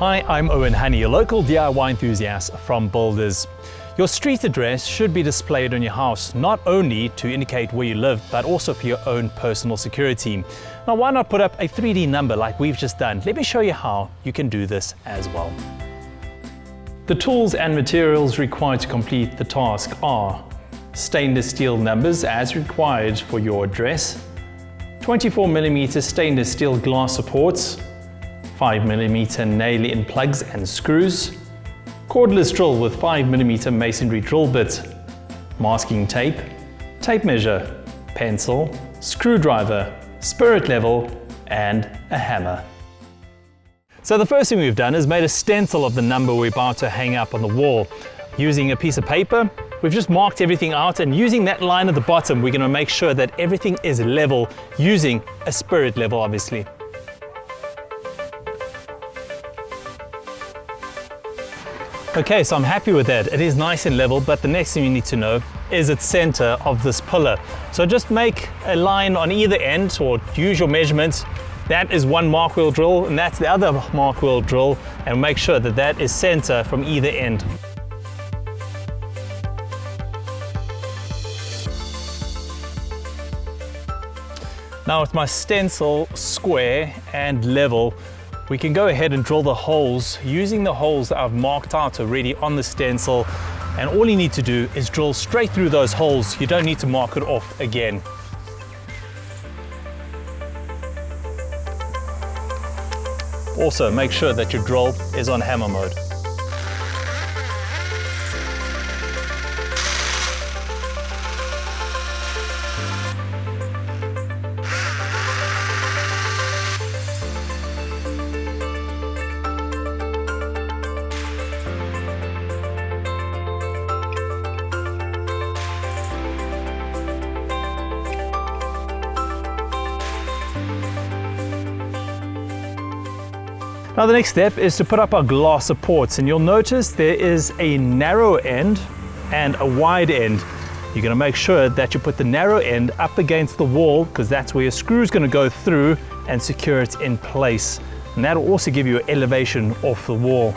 Hi, I'm Owen Honey, your local DIY enthusiast from Builders. Your street address should be displayed on your house, not only to indicate where you live, but also for your own personal security. Now, why not put up a 3D number like we've just done? Let me show you how you can do this as well. The tools and materials required to complete the task are stainless steel numbers as required for your address, 24mm stainless steel glass supports, 5mm nail-in plugs and screws, cordless drill with 5mm masonry drill bit, masking tape, tape measure, pencil, screwdriver, spirit level, and a hammer. So the first thing we've done is made a stencil of the number we're about to hang up on the wall. Using a piece of paper, we've just marked everything out, and using that line at the bottom, we're going to make sure that everything is level using a spirit level, obviously. Okay, so I'm happy with that. It is nice and level, but the next thing you need to know is its center of this pillar. So just make a line on either end, or use your measurements. That is one mark wheel drill, and that's the other mark wheel drill, and make sure that that is center from either end. Now with my stencil square and level, we can go ahead and drill the holes using the holes that I've marked out already on the stencil, and all you need to do is drill straight through those holes. You don't need to mark it off again. Also, make sure that your drill is on hammer mode. Now the next step is to put up our glass supports, and you'll notice there is a narrow end and a wide end. You're going to make sure that you put the narrow end up against the wall, because that's where your screw is going to go through and secure it in place. And that will also give you an elevation off the wall.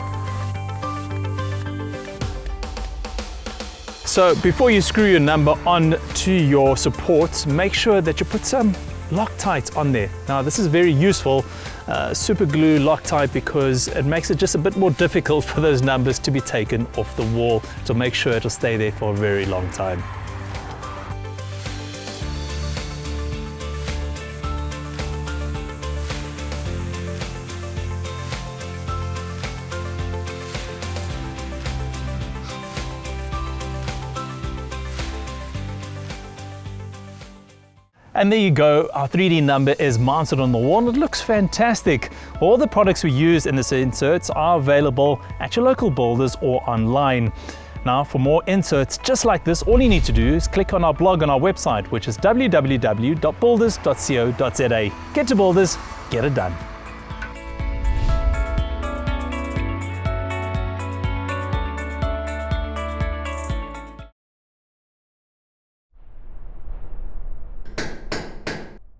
So before you screw your number on to your supports, make sure that you put some Loctite on there. Now this is very useful, super glue Loctite, because it makes it just a bit more difficult for those numbers to be taken off the wall. So make sure it'll stay there for a very long time. And there you go, our 3D number is mounted on the wall, and it looks fantastic. All the products we use in this inserts are available at your local Builders or online. Now, for more inserts just like this, all you need to do is click on our blog on our website, which is www.builders.co.za. Get to Builders, get it done.